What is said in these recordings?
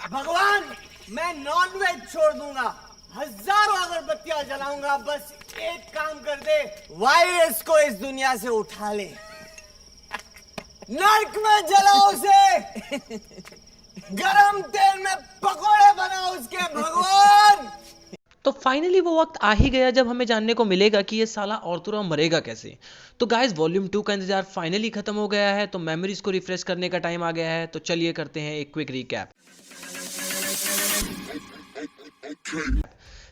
भगवान, मैं नॉनवेज छोड़ दूंगा, हजारों अगरबत्तियां जलाऊंगा, बस एक काम कर दे, वायरस को इस दुनिया से उठा ले, नर्क में जलाओ उसे, गरम तेल में पकोड़े बनाओ उसके। भगवान, तो फाइनली वो वक्त आ ही गया जब हमें जानने को मिलेगा कि ये साला ऑर्थुरो मरेगा कैसे। तो गाइस, वॉल्यूम 2 का इंतजार फाइनली खत्म हो गया है, तो मेमोरीज को रिफ्रेश करने का टाइम आ गया है। तो चलिए करते हैं एक क्विक रिकैप।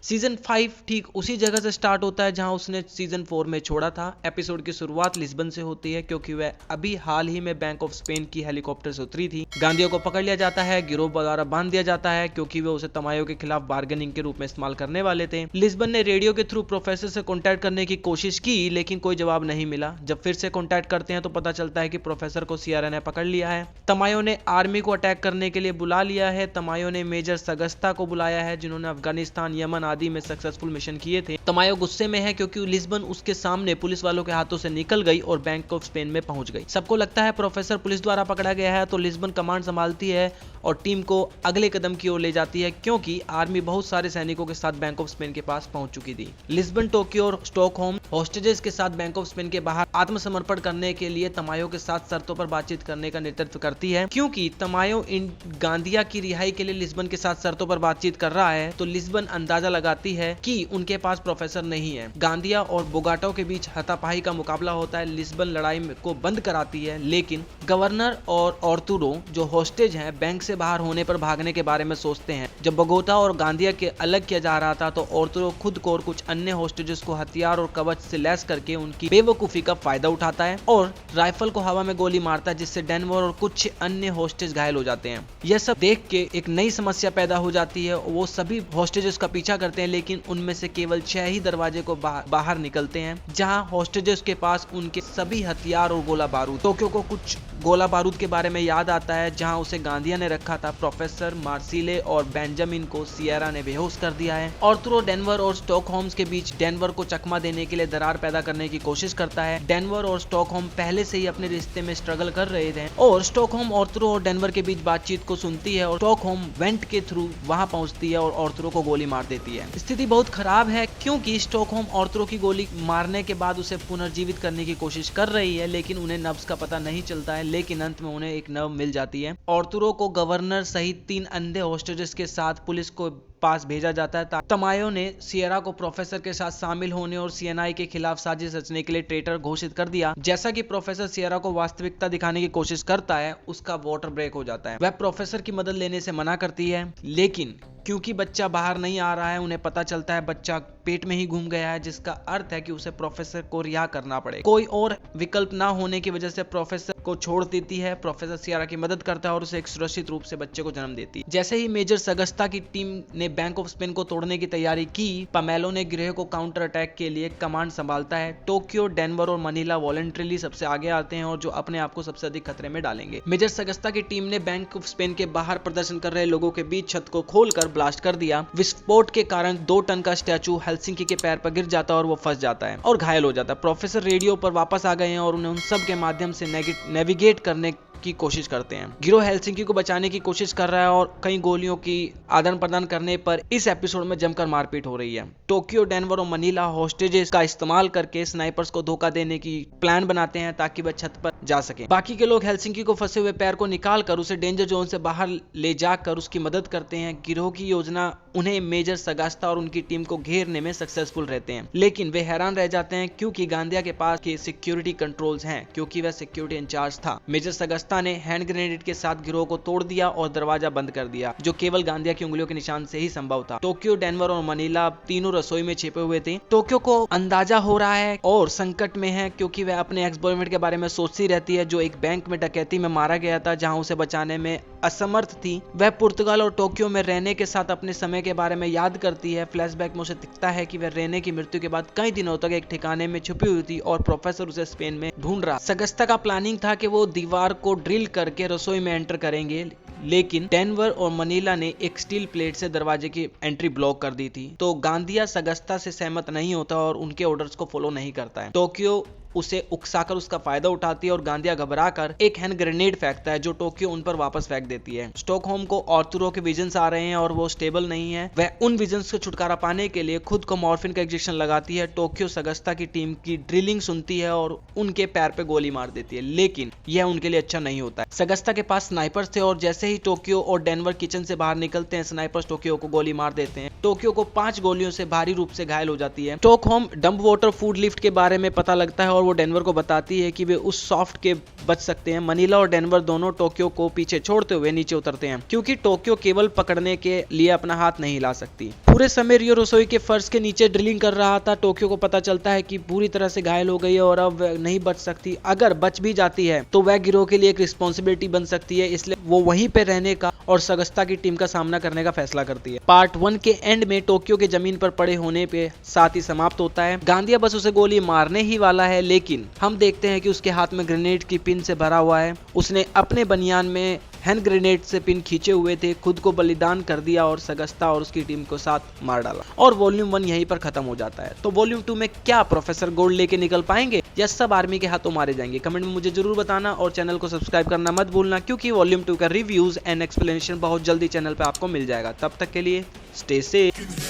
सीजन 5 ठीक उसी जगह से स्टार्ट होता है जहां उसने सीजन 4 में छोड़ा था। एपिसोड की शुरुआत लिस्बन से होती है क्योंकि वह अभी हाल ही में बैंक ऑफ स्पेन की हेलीकॉप्टर से उतरी थी। गांदियों को पकड़ लिया जाता है, गिरोह द्वारा बांध दिया जाता है क्योंकि वे उसे तमायो के खिलाफ बार्गेनिंग के रूप में इस्तेमाल करने वाले थे। लिस्बन ने रेडियो के थ्रू प्रोफेसर से कॉन्टैक्ट करने की कोशिश की लेकिन कोई जवाब नहीं मिला। जब फिर से कॉन्टैक्ट करते हैं तो पता चलता है कि प्रोफेसर को सियारा ने पकड़ लिया है। तमायो ने आर्मी को अटैक करने के लिए बुला लिया है। तमायो ने मेजर सगस्ता को बुलाया है जिन्होंने अफगानिस्तान, यमन आदि में सक्सेसफुल मिशन किए थे। तमायो गुस्से में है क्योंकि लिस्बन उसके सामने पुलिस वालों के हाथों से निकल गई और बैंक ऑफ स्पेन में पहुंच गई। सबको लगता है प्रोफेसर पुलिस द्वारा पकड़ा गया है, तो लिस्बन कमांड संभालती है और टीम को अगले कदम की ओर ले जाती है क्योंकि आर्मी बहुत सारे सैनिकों के साथ बैंक ऑफ स्पेन के पास पहुंच चुकी थी। लिस्बन, टोक्यो और स्टॉकहोम होस्टेजेस के साथ बैंक ऑफ स्पेन के बाहर आत्मसमर्पण करने के लिए तमायो के साथ शर्तों पर बातचीत करने का नेतृत्व करती है। क्योंकि तमायो इन गांदिया की रिहाई के लिए लिस्बन के साथ शर्तों पर बातचीत कर रहा है, तो लिस्बन अंदाजा लगाती है कि उनके पास प्रोफेसर नहीं है। गांदिया और बोगाटो के बीच हाथापाई का मुकाबला होता है। लिस्बन लड़ाई को बंद कराती है लेकिन गवर्नर और ऑर्थुरो जो होस्टेज हैं बैंक से बाहर होने पर भागने के बारे में सोचते हैं। जब बोगोटा और गांदिया के अलग किया जा रहा था तो ऑर्थुरो खुद को और कुछ अन्य होस्टेजेस को हथियार और कवच से लैस करके उनकी बेवकूफी का फायदा उठाता है और राइफल को हवा में गोली मारता है जिससे डेनवर और कुछ अन्य होस्टेज घायल हो जाते हैं। यह सब देख के एक नई समस्या पैदा हो जाती है। वो सभी होस्टेजेस का पीछा करते हैं लेकिन उनमें से केवल 6 ही दरवाजे को बाहर निकलते हैं जहां होस्टेजेस के पास उनके सभी हथियार और गोला बारूद। टोक्यो को कुछ गोला बारूद के बारे में याद आता है जहां उसे गांदिया ने रखा था। प्रोफेसर, मार्सिले और बेंजामिन को सियरा ने बेहोश कर दिया है। ऑर्थुरो डेनवर और स्टॉकहोम्स के बीच डेनवर को चकमा देने के लिए दरार पैदा करने की कोशिश करता है। डेनवर और स्टॉकहोम पहले से ही अपने रिश्ते में स्ट्रगल कर रहे थे और स्टॉकहोम ऑर्थुरो और डेनवर के बीच बातचीत को सुनती है और स्टॉकहोम वेंट के थ्रू वहां पहुंचती है और ऑर्थुरो को गोली मार देती है। स्थिति बहुत खराब है क्योंकि स्टॉकहोम ऑर्थुरो की गोली मारने के बाद उसे पुनर्जीवित करने की कोशिश कर रही है लेकिन उन्हें नब्ज का पता नहीं चलता है। लेकिन अंत में उन्हें एक नब्ज मिल जाती है। ऑर्थुरो को गवर्नर सहित 3 अन्य होस्टेजेस के साथ पुलिस को पास भेजा जाता है। तमायो ने सियरा को प्रोफेसर के साथ शामिल होने और सीएनआई के खिलाफ साजिश रचने के लिए ट्रेटर घोषित कर दिया। जैसा कि प्रोफेसर सियरा को वास्तविकता दिखाने की कोशिश करता है, उसका वाटर ब्रेक हो जाता है। वह प्रोफेसर की मदद लेने से मना करती है लेकिन क्योंकि बच्चा बाहर नहीं आ रहा है, उन्हें पता चलता है बच्चा पेट में ही घूम गया है जिसका अर्थ है कि उसे प्रोफेसर को रिहा करना पड़ेगा। कोई और विकल्प ना होने की वजह से प्रोफेसर को छोड़ देती है। प्रोफेसर सियरा की मदद करता है और उसे एक सुरक्षित रूप से बच्चे को जन्म देती है। जैसे ही मेजर सगस्ता की टीम ने बैंक ऑफ स्पेन को तोड़ने की तैयारी की, पामेलो ने गिरोह को काउंटर अटैक के लिए कमांड संभालता है। टोक्यो, डेनवर और मनीला वॉलंटरीली सबसे आगे आते हैं और जो अपने आप को सबसे अधिक खतरे में डालेंगे। मेजर सगस्ता की टीम ने बैंक ऑफ स्पेन के बाहर प्रदर्शन कर रहे लोगों के बीच छत को खोलकर ब्लास्ट कर दिया। विस्फोट के कारण 2 टन का स्टैचू हेलसिंकी के पैर पर गिर जाता है और वो फंस जाता है और घायल हो जाता है। प्रोफेसर रेडियो पर वापस आ गए हैं और उन्हें उन सब के माध्यम से नेविगेट करने की कोशिश करते हैं। गिरोह हेलसिंकी को बचाने की कोशिश कर रहा है और कई गोलियों की आदान प्रदान करने पर इस एपिसोड में जमकर मारपीट हो रही है। टोक्यो, डेनवर और मनीला होस्टेजेस का इस्तेमाल करके स्नाइपर्स को धोखा देने की प्लान बनाते हैं ताकि वह छत पर जा सके। बाकी के लोग हेलसिंकी को फंसे हुए पैर को निकालकर उसे डेंजर जोन से बाहर ले जाकर उसकी मदद करते हैं। गिरोह की योजना उन्हें मेजर सगास्ता और उनकी टीम को घेरने में सक्सेसफुल रहते हैं लेकिन वे हैरान रह जाते हैं क्योंकि गांदिया के पास के सिक्योरिटी कंट्रोल्स हैं क्योंकि वह सिक्योरिटी इंचार्ज था। मेजर सगास्ता ने हैंड ग्रेनेड के साथ गिरोह को तोड़ दिया और दरवाजा बंद कर दिया जो केवल गांदिया की उंगलियों के निशान से ही संभव था। टोक्यो, डेनवर और मनीला तीनों रसोई में छिपे हुए थे। टोक्यो को अंदाजा हो रहा है और संकट में है क्योंकि वह अपने एक्स बॉयफ्रेंड के बारे में सोचती रहती है जो एक बैंक में डकैती में मारा गया था जहां उसे बचाने में असमर्थ थी। वह पुर्तगाल और टोक्यो में रहने के साथ अपने समय के बारे में याद करती है। फ्लैशबैक में उसे दिखता है कि वह रेने की मृत्यु के बाद कई दिनों तक एक ठिकाने में छुपी हुई थी और प्रोफेसर उसे स्पेन में ढूंढ रहा। सगस्ता का प्लानिंग था कि वो दीवार को ड्रिल करके रसोई में एंटर करेंगे लेकिन डेनवर और मनीला ने एक स्टील प्लेट से दरवाजे की एंट्री ब्लॉक कर दी थी। तो गांदिया सगस्ता से सहमत नहीं होता और उनके ऑर्डर्स को फॉलो नहीं करता है। टोक्यो उसे उकसाकर उसका फायदा उठाती है और गांदिया घबराकर एक हैंड ग्रेनेड फेंकता है जो टोक्यो उन पर वापस फेंक देती है। स्टॉकहोम को आर्थुरो के विजन्स आ रहे हैं और वो स्टेबल नहीं है। वह उन विजन्स से छुटकारा पाने के लिए खुद को मॉर्फिन का इंजेक्शन लगाती है। टोक्यो सगस्ता की टीम की ड्रिलिंग सुनती है और उनके पैर पे गोली मार देती है, लेकिन यह उनके लिए अच्छा नहीं होता है। सगस्ता के पास स्नाइपर्स थे और जैसे ही टोक्यो और डेनवर किचन से बाहर निकलते हैं, स्नाइपर्स टोक्यो को गोली मार देते हैं। टोक्यो को 5 गोलियों से भारी रूप से घायल हो जाती है। Stockholm dump water food lift के बारे में पता लगता है और वो डेनवर को बताती है कि वे उस सॉफ्ट के बच सकते हैं। मनीला और डेनवर दोनों टोक्यो को पीछे छोड़ते हुए नीचे उतरते हैं क्योंकि टोक्यो केबल पकड़ने के लिए अपना हाथ नहीं हिला सकती। पूरे समय रियो रसोई के फर्श के नीचे ड्रिलिंग कर रहा था। टोक्यो को पता चलता है कि पूरी तरह से घायल हो गई है और अब नहीं बच सकती। अगर बच भी जाती है तो वह गिरोह के लिए एक रिस्पॉन्सिबिलिटी बन सकती है, इसलिए वो वहीं पे रहने का और सगस्ता की टीम का सामना करने का फैसला करती है। पार्ट 1 के एंड में टोक्यो के जमीन पर पड़े होने पे साथ ही समाप्त होता है। गांदिया बस उसे गोली मारने ही वाला है, लेकिन हम देखते हैं कि उसके हाथ में ग्रेनेड की पिन से भरा हुआ है। उसने अपने बनियान में हैंड ग्रेनेड से पिन खींचे हुए थे, खुद को बलिदान कर दिया और सगस्ता और उसकी टीम को साथ मार डाला और वॉल्यूम 1 यहीं पर खत्म हो जाता है। तो वॉल्यूम 2 में क्या प्रोफेसर गोल्ड लेके निकल पाएंगे या सब आर्मी के हाथों मारे जाएंगे? कमेंट में मुझे जरूर बताना और चैनल को सब्सक्राइब करना मत भूलना, क्योंकि वॉल्यूम 2 का रिव्यूज एंड एक्सप्लेनेशन बहुत जल्दी चैनल पे आपको मिल जाएगा। तब तक के लिए स्टे सेफ।